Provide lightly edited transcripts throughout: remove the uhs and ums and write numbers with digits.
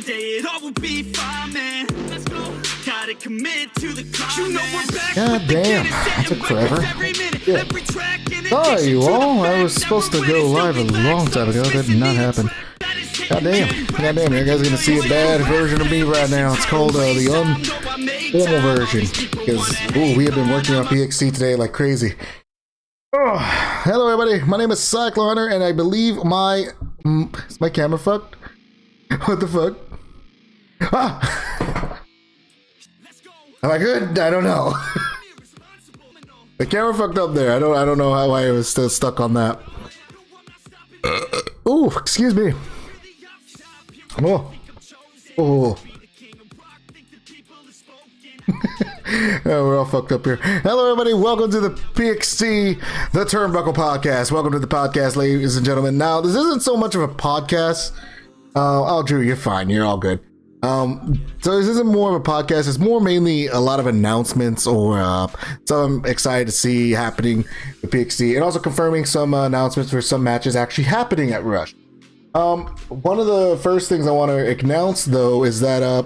day it all will be fine, man. Let's go. Gotta commit to the climb, you know we're back. God damn, that took forever. Yeah. Sorry, you all. I was supposed to go live a long time ago. That did not happen. God damn, you guys are gonna see a bad version of me right now. It's called the unformal version because we have been working on PXT today like crazy. Oh, hello everybody. My name is Cycloner, and I believe is my camera fucked? What the fuck? Ah! Am I good? I don't know. The camera fucked up there. I don't know how I was still stuck on that. Oh, excuse me. Oh. Oh. Oh, we're all fucked up here. Hello, everybody. Welcome to the PXT, the Turnbuckle podcast. Welcome to the podcast, ladies and gentlemen. Now, this isn't so much of a podcast. Drew, you're fine. You're all good. So this isn't more of a podcast. It's more mainly a lot of announcements or some I'm excited to see happening with PXT, and also confirming some announcements for some matches actually happening at Rush. One of the first things I want to announce, though, is that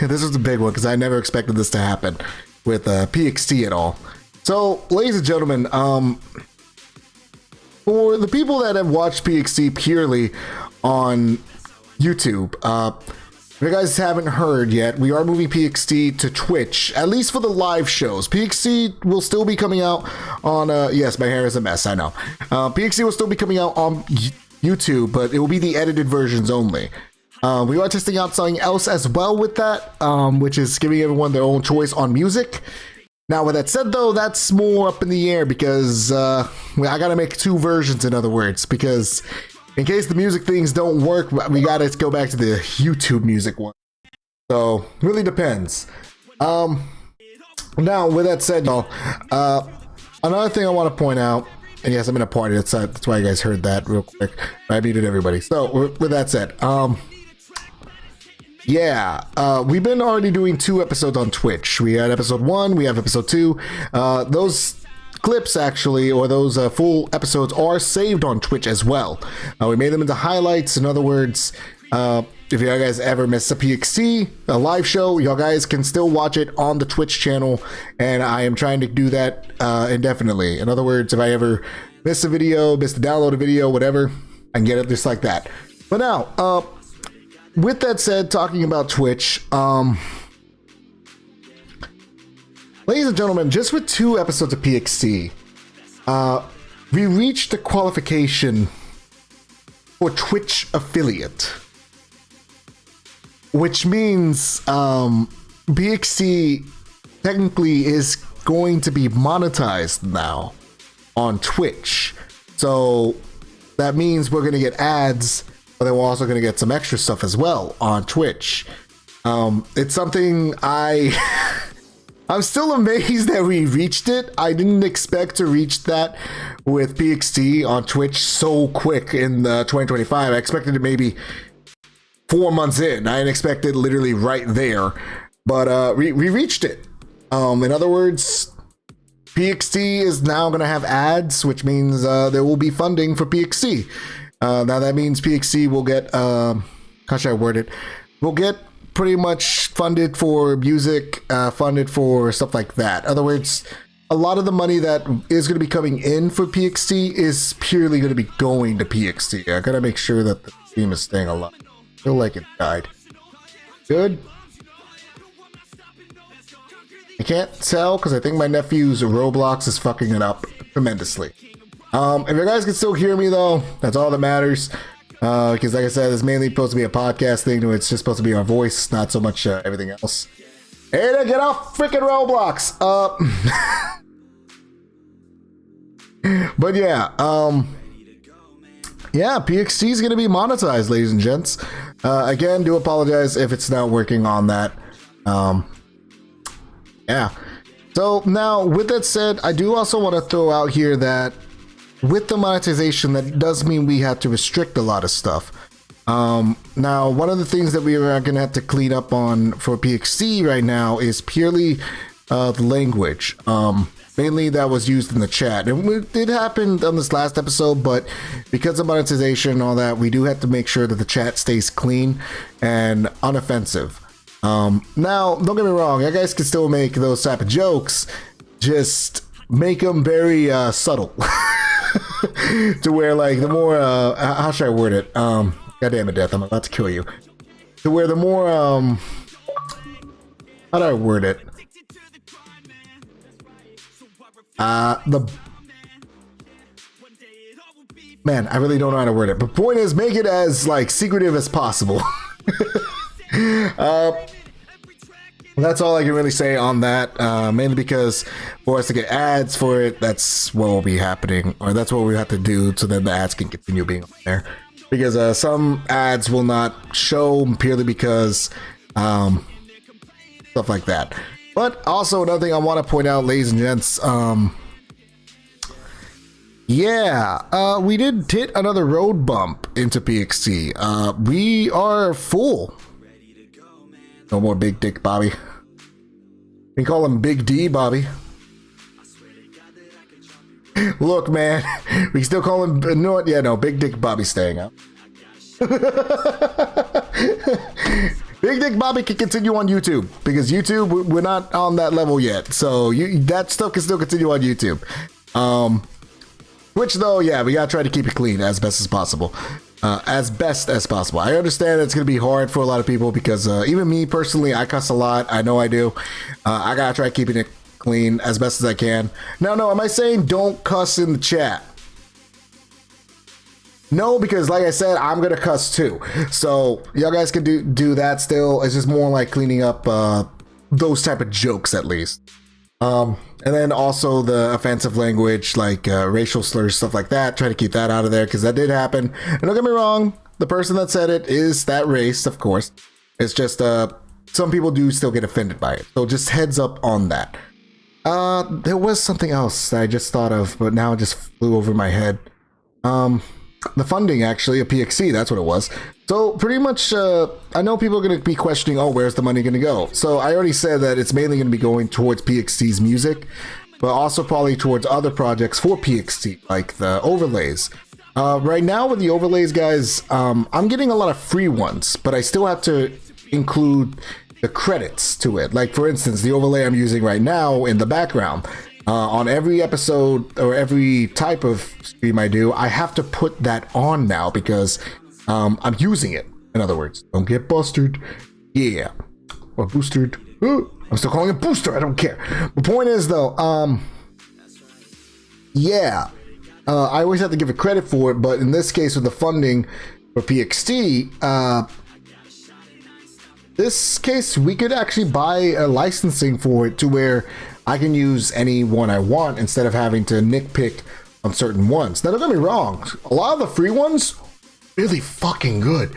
this is the big one because I never expected this to happen with PXT at all. So, ladies and gentlemen, for the people that have watched PXT purely on YouTube, if you guys haven't heard yet, we are moving PXT to Twitch, at least for the live shows. PXT will still be coming out on, yes, my hair is a mess, I know. PXT will still be coming out on YouTube, but it will be the edited versions only. We are testing out something else as well with that, which is giving everyone their own choice on music. Now, with that said, though, that's more up in the air because I gotta make two versions, in other words, because in case the music things don't work, we gotta go back to the YouTube music one. So, really depends. Now, with that said, y'all, another thing I want to point out, and yes, I'm in a party, that's why you guys heard that real quick. I muted everybody. So, with that said, we've been already doing 2 episodes on Twitch. We had episode 1, we have episode 2. Those clips actually, or those full episodes are saved on Twitch as well. We made them into highlights. In other words, if you guys ever miss a PXT, a live show, y'all guys can still watch it on the Twitch channel, and I am trying to do that indefinitely. In other words, if I ever miss a video, miss the download a video, whatever, I can get it just like that. But now, with that said, talking about Twitch, ladies and gentlemen, just with 2 episodes of PXT, we reached the qualification for Twitch affiliate, which means PXT technically is going to be monetized now on Twitch. So that means we're going to get ads, but then we're also going to get some extra stuff as well on Twitch. It's something I'm still amazed that we reached it. I didn't expect to reach that with PXT on Twitch so quick in 2025. I expected it maybe 4 months in. I didn't expect it literally right there. But we reached it. In other words, PXT is now going to have ads, which means there will be funding for PXT. Now that means PXT will get, how should I word it? We'll get pretty much funded for music, funded for stuff like that. In other words, a lot of the money that is going to be coming in for PXT is purely going to be going to PXT. I gotta make sure that the stream is staying alive. I feel like it died. Good. I can't tell because I think my nephew's Roblox is fucking it up tremendously. If you guys can still hear me though, that's all that matters. Because like I said, it's mainly supposed to be a podcast thing. It's just supposed to be our voice, not so much everything else. Hey, get off freaking Roblox! But yeah, PXT is going to be monetized, ladies and gents. Again, do apologize if it's not working on that. Yeah. So now, with that said, I do also want to throw out here that with the monetization, that does mean we have to restrict a lot of stuff. Now, one of the things that we are going to have to clean up on for PXT right now is purely the language. Mainly that was used in the chat. And it did happen on this last episode, but because of monetization and all that, we do have to make sure that the chat stays clean and unoffensive. Now, don't get me wrong, you guys can still make those type of jokes, just make them very subtle. To where, like, the more, how should I word it? God damn it, Death, I'm about to kill you. To where the more, how do I word it? Man, I really don't know how to word it. But point is, make it as, like, secretive as possible. That's all I can really say on that, mainly because for us to get ads for it, that's what will be happening, or that's what we have to do so then the ads can continue being on there. Because some ads will not show purely because stuff like that. But also another thing I want to point out, ladies and gents, we did hit another road bump into PXT. We are full. No more Big Dick Bobby. We call him Big D Bobby. Look, man, we still call him. No, what? Yeah, no, Big Dick Bobby's staying out. Big Dick Bobby can continue on YouTube because YouTube, we're not on that level yet. So that stuff can still continue on YouTube. Which though, yeah, we gotta try to keep it clean as best as possible. As best as possible. I understand it's gonna be hard for a lot of people because even me personally, I cuss a lot. I know I do. I gotta try keeping it clean as best as I can. No, am I saying don't cuss in the chat? No, because like I said, I'm gonna cuss too. So y'all guys can do that still. It's just more like cleaning up those type of jokes at least. And then also the offensive language, like racial slurs, stuff like that. Try to keep that out of there because that did happen. And don't get me wrong, the person that said it is that race, of course. It's just some people do still get offended by it. So just heads up on that. There was something else that I just thought of, but now it just flew over my head. The funding, actually, of PXT, that's what it was. So pretty much, I know people are going to be questioning, oh, where's the money going to go? So I already said that it's mainly going to be going towards PXT's music, but also probably towards other projects for PXT, like the overlays. Right now with the overlays, guys, I'm getting a lot of free ones, but I still have to include the credits to it. Like, for instance, the overlay I'm using right now in the background. On every episode or every type of stream I do, I have to put that on now because I'm using it. In other words, don't get busted. Yeah. Or boosted. Ooh, I'm still calling it booster. I don't care. The point is, though, I always have to give it credit for it. But in this case, with the funding for PXT, this case, we could actually buy a licensing for it to where I can use any one I want instead of having to nitpick on certain ones. Now, don't get me wrong. A lot of the free ones, really fucking good.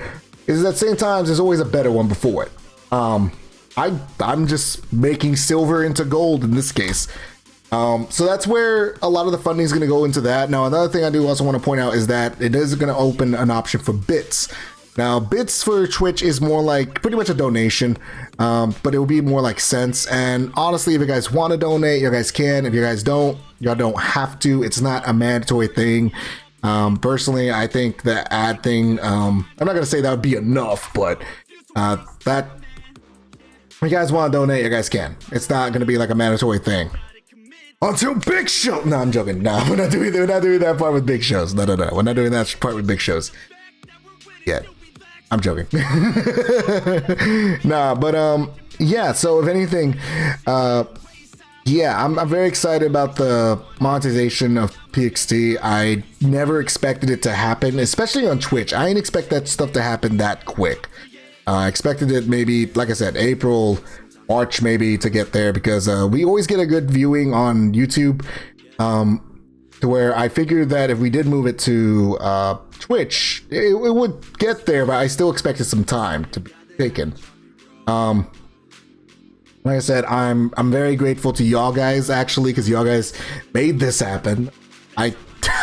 Is at the same time, there's always a better one before it. I'm just making silver into gold in this case. So that's where a lot of the funding is going to go into that. Now, another thing I do also want to point out is that it is going to open an option for bits. Now, bits for Twitch is more like pretty much a donation, but it will be more like cents. And honestly, if you guys want to donate, you guys can. If you guys don't, y'all don't have to. It's not a mandatory thing. Personally, I think the ad thing, I'm not going to say that would be enough, but that if you guys want to donate, you guys can. It's not going to be like a mandatory thing. Until Big Show. No, I'm joking. No, we're not doing that part with big shows. No. We're not doing that part with big shows yet. I'm joking. Nah, but yeah, so if anything, I'm very excited about the monetization of PXT. I never expected it to happen, especially on Twitch. I didn't expect that stuff to happen that quick. I expected it maybe, like I said, April, March maybe to get there because we always get a good viewing on YouTube. To where I figured that if we did move it to Twitch, it would get there, but I still expected some time to be taken. Like I said, I'm very grateful to y'all guys actually, because y'all guys made this happen. I'm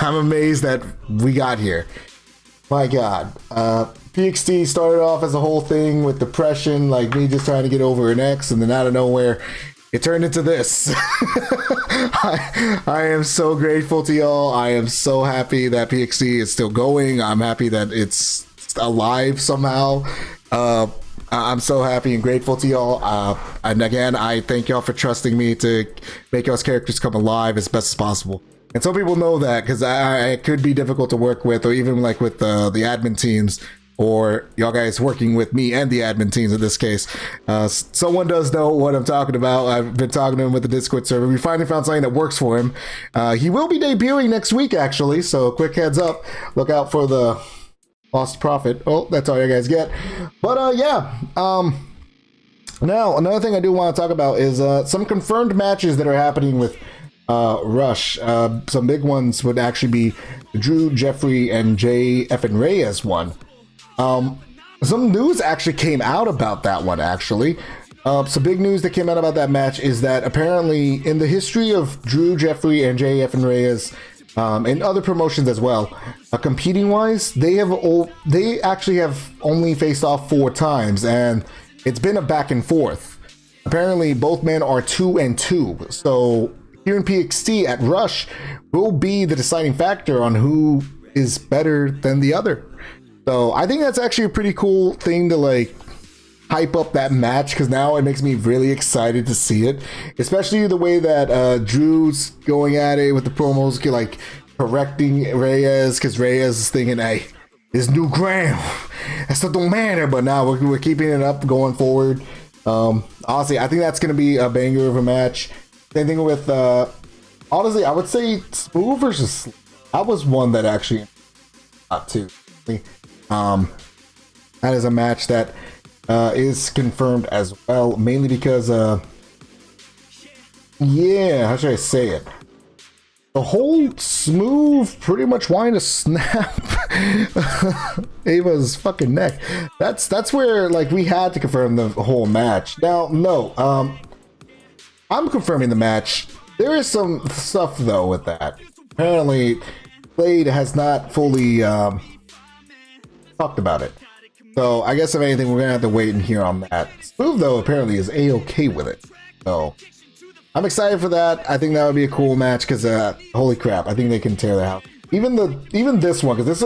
amazed that we got here. My God, PXT started off as a whole thing with depression, like me just trying to get over an ex, and then out of nowhere, it turned into this. I am so grateful to y'all. I am so happy that PXT is still going. I'm happy that it's alive somehow. I'm so happy and grateful to y'all. And again, I thank y'all for trusting me to make y'all's characters come alive as best as possible. And some people know that because I could be difficult to work with, or even like with the admin teams, or y'all guys working with me and the admin teams in this case. Someone does know what I'm talking about. I've been talking to him with the Discord server. We finally found something that works for him. He will be debuting next week, actually. So quick heads up. Look out for the Lost Profit. Oh, that's all you guys get. But yeah. Now, another thing I do want to talk about is some confirmed matches that are happening with Rush. Some big ones would actually be Drew, Jeffrey, and JF and Reyes one. Some news actually came out about that one, actually. Some big news that came out about that match is that apparently in the history of Drew, Jeffrey, and JF and Reyes, and other promotions as well, competing wise, they actually have only faced off 4 times, and it's been a back and forth. Apparently both men are 2-2, so here in PXT at Rush will be the deciding factor on who is better than the other. So I think that's actually a pretty cool thing to like hype up that match, because now it makes me really excited to see it, especially the way that Drew's going at it with the promos, like correcting Reyes, because Reyes is thinking, hey, this new ground, that stuff don't matter. But now we're keeping it up going forward. Honestly, I think that's going to be a banger of a match. Same thing with, honestly, I would say Smooth versus Sleep. That was one that actually got to. That is a match that is confirmed as well, mainly because yeah, how should I say it, the whole Smooth pretty much wanting to snap Ava's fucking neck. That's where like we had to confirm the whole match. Now no, I'm confirming the match. There is some stuff though with that. Apparently Blade has not fully talked about it. So I guess if anything, we're gonna have to wait and hear on that. Smooth though apparently is a-okay with it. So I'm excited for that. I think that would be a cool match because holy crap, I think they can tear the house. Even this one, because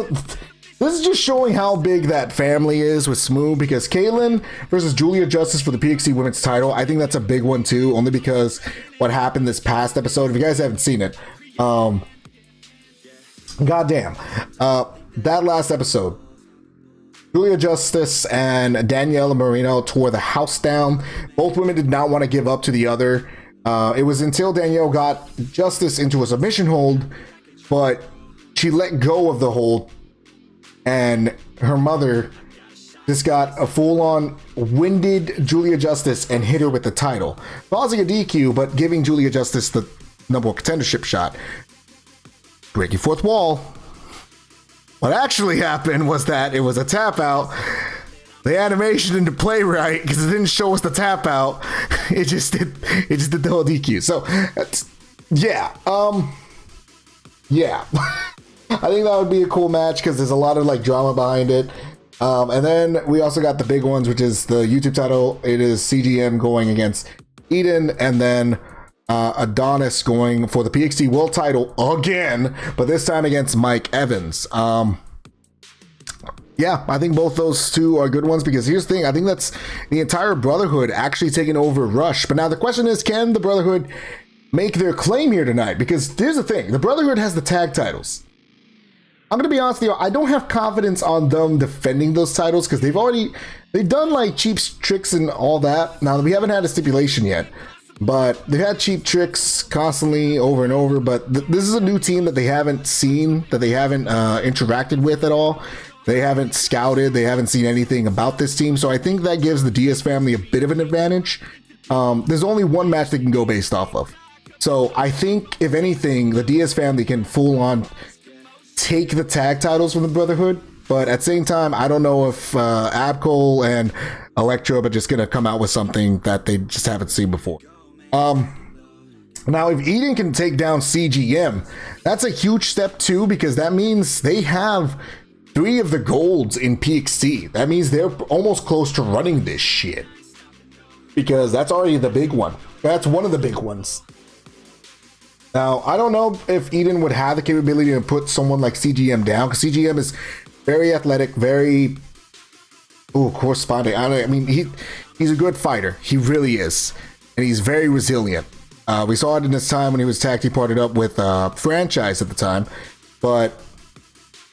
this is just showing how big that family is with Smooth, because Kaitlyn versus Julia Justice for the PXT Women's title, I think that's a big one too, only because what happened this past episode. If you guys haven't seen it, goddamn, that last episode, Julia Justice and Daniela Marino tore the house down. Both women did not want to give up to the other. It was until Danielle got Justice into a submission hold, but she let go of the hold, and her mother just got a full-on winded Julia Justice and hit her with the title, causing a DQ, but giving Julia Justice the number one contendership shot. Breaking fourth wall. What actually happened was that it was a tap out. The animation didn't play right because it didn't show us the tap out. It just did the whole DQ. So yeah, yeah. I think that would be a cool match because there's a lot of like drama behind it. And then we also got the big ones, which is the YouTube title. It is CGM going against Eden, and then Adonis going for the PXT World title again, but this time against Mike Evans. Yeah, I think both those two are good ones, because here's the thing, I think that's the entire Brotherhood actually taking over Rush. But now the question is, can the Brotherhood make their claim here tonight? Because here's the thing, the Brotherhood has the tag titles. I'm gonna be honest with you, I don't have confidence on them defending those titles, because they've done like cheap tricks and all that. Now we haven't had a stipulation yet, but they've had cheap tricks constantly over and over. But this is a new team that they haven't seen, that they haven't interacted with at all. They haven't scouted, they haven't seen anything about this team. So I think that gives the Diaz family a bit of an advantage. There's only one match they can go based off of. So I think, if anything, the Diaz family can full on take the tag titles from the Brotherhood. But at the same time, I don't know if Abcol and Electro are just going to come out with something that they just haven't seen before. Now, if Eden can take down CGM, that's a huge step too, because that means they have 3 of the golds in PXT. That means they're almost close to running this shit. because that's already the big one. That's one of the big ones. Now, I don't know if Eden would have the capability to put someone like CGM down, because CGM is very athletic, very corresponding. I mean, he's a good fighter. He really is. And he's very resilient. We saw it in his time when he was tag team partnered up with Franchise at the time. But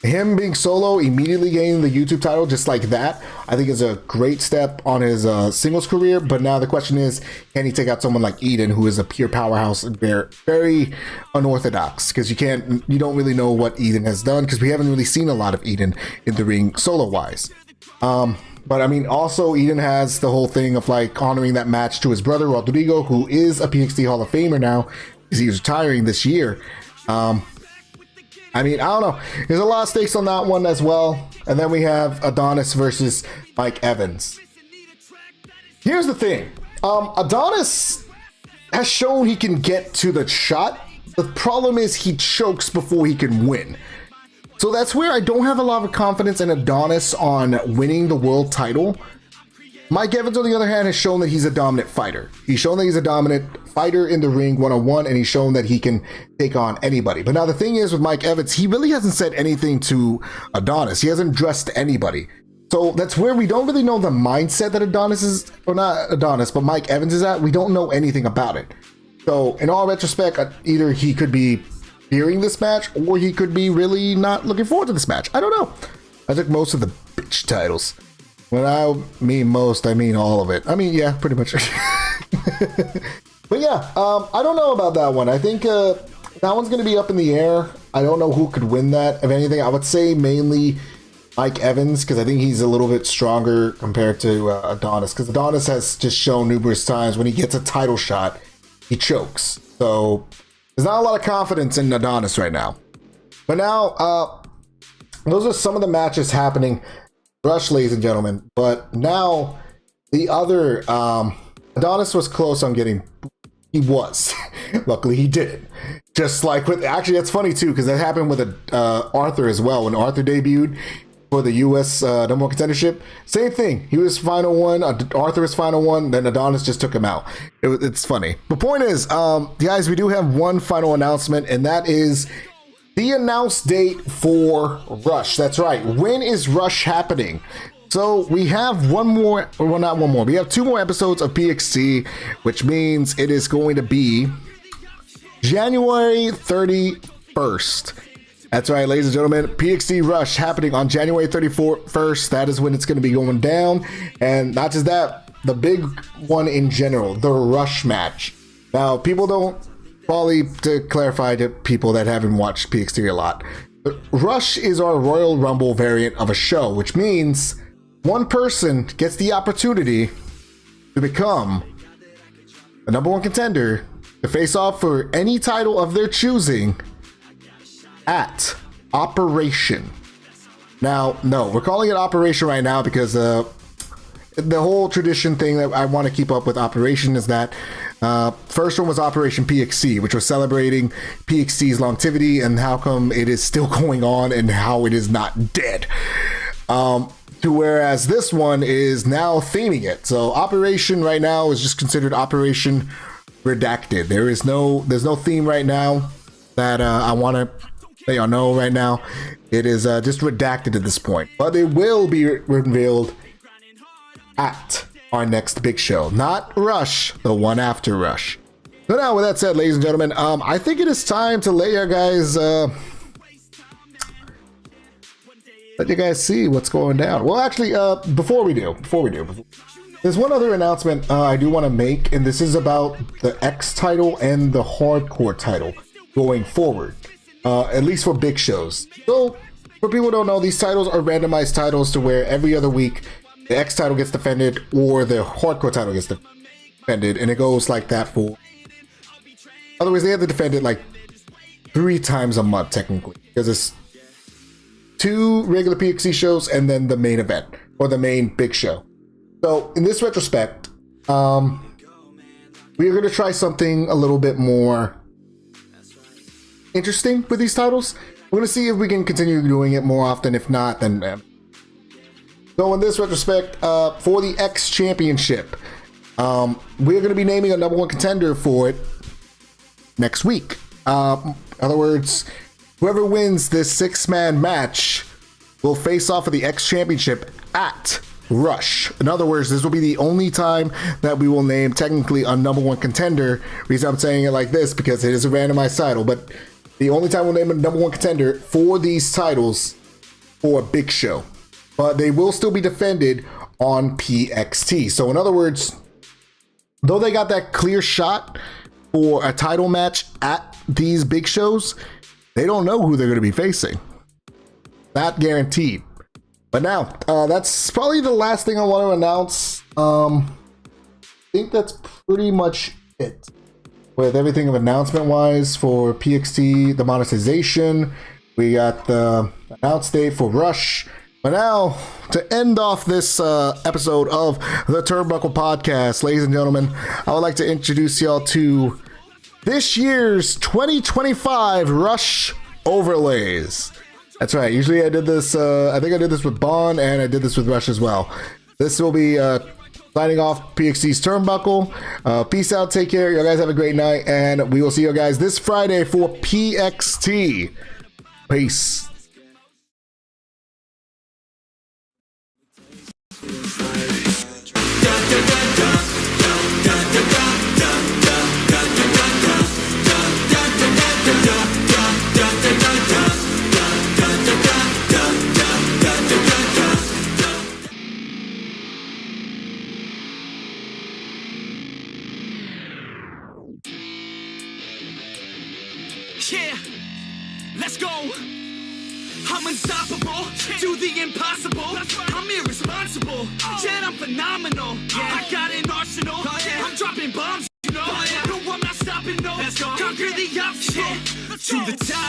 him being solo, immediately gaining the YouTube title just like that, I think is a great step on his singles career. But now the question is, can he take out someone like Eden, who is a pure powerhouse and very unorthodox? Because you don't really know what Eden has done, because we haven't really seen a lot of Eden in the ring solo wise. But I mean, also Eden has the whole thing of like honoring that match to his brother Rodrigo, who is a PXT Hall of Famer now, because he's retiring this year. I mean, I don't know. There's a lot of stakes on that one as well. And then we have Adonis versus Mike Evans. Here's the thing. Adonis has shown he can get to the shot. The problem is he chokes before he can win. So that's where I don't have a lot of confidence in Adonis on winning the world title. Mike Evans, on the other hand, has shown that he's a dominant fighter. He's shown that he's a dominant fighter in the ring one-on-one, and he's shown that he can take on anybody. But now the thing is with Mike Evans, he really hasn't said anything to Adonis. He hasn't dressed anybody. So that's where we don't really know the mindset that Adonis is, or not Adonis, but Mike Evans is at. We don't know anything about it. So in all retrospect, either he could be fearing this match, or he could be really not looking forward to this match. I don't know. I took most of the bitch titles. When I mean most, I mean all of it. I mean, yeah, pretty much. But yeah, I don't know about that one. I think that one's going to be up in the air. I don't know who could win that. If anything, I would say mainly Mike Evans, because I think he's a little bit stronger compared to Adonis. Because Adonis has just shown numerous times when he gets a title shot, he chokes. So there's not a lot of confidence in Adonis right now. But now, those are some of the matches happening. Rush, ladies and gentlemen. But now the other Adonis was close on getting. He was. Luckily, he didn't. Just like with, actually, that's funny too, because that happened with Arthur as well. When Arthur debuted for the U.S. number one contendership, same thing. He was final one. Arthur was final one. Then Adonis just took him out. It's funny. The point is, guys, we do have one final announcement, and that is the announced date for Rush. That's right. When is Rush happening? So we have one more, well, not one more. We have 2 more episodes of PXT, which means it is going to be January 31st. That's right, ladies and gentlemen. PXT Rush happening on January 31st. That is when it's going to be going down. And not just that, the big one in general, the Rush match. Now, people don't, probably to clarify to people that haven't watched PXT a lot, Rush is our Royal Rumble variant of a show, which means one person gets the opportunity to become the number one contender to face off for any title of their choosing at Operation. Now, no, we're calling it Operation right now because the whole tradition thing that I want to keep up with Operation is that first one was Operation PXT, which was celebrating PXT's longevity and how come it is still going on and how it is not dead. To whereas this one is now theming it. So Operation right now is just considered Operation Redacted. There's no theme right now that I want to let y'all know right now. It is just redacted at this point, but it will be revealed at our next big show, not Rush, the one after Rush. So now, with that said, ladies and gentlemen, I think it is time to let you guys see what's going down. Well, actually, before we do, there's one other announcement I do want to make, and this is about the X title and the Hardcore title going forward, at least for big shows. So, for people who don't know, these titles are randomized titles to where every other week the X title gets defended or the Hardcore title gets defended, and it goes like that for. Otherwise, they have to defend it like 3 times a month technically, because it's 2 regular PXC shows and then the main event or the main big show. So in this retrospect, we are going to try something a little bit more interesting with these titles. We're going to see if we can continue doing it more often. If not, then so in this retrospect, for the X Championship, We're going to be naming a number one contender for it next week. In other words, whoever wins this 6-man match will face off for the X Championship at Rush. In other words, this will be the only time that we will name technically a number one contender. The reason I'm saying it like this because it is a randomized title, but the only time we'll name a number one contender for these titles for a big show. But they will still be defended on PXT. So in other words, though they got that clear shot for a title match at these big shows, they don't know who they're going to be facing. Not guaranteed. But now, that's probably the last thing I want to announce. I think that's pretty much it with everything of announcement-wise for PXT, the monetization. We got the announce date for Rush. But now, to end off this episode of the Turnbuckle Podcast, ladies and gentlemen, I would like to introduce y'all to this year's 2025 Rush Overlays. That's right. Usually I did this, I think I did this with Bond and I did this with Rush as well. This will be signing off PXT's Turnbuckle. Peace out. Take care. You guys have a great night. And we will see you guys this Friday for PXT. Peace. Yeah, let's go. I'm unstoppable, do the impossible. I'm irresponsible, yet I'm phenomenal. I got an arsenal, I'm dropping bombs, you know. No, I'm not stopping, no. Conquer the obstacle, to the top.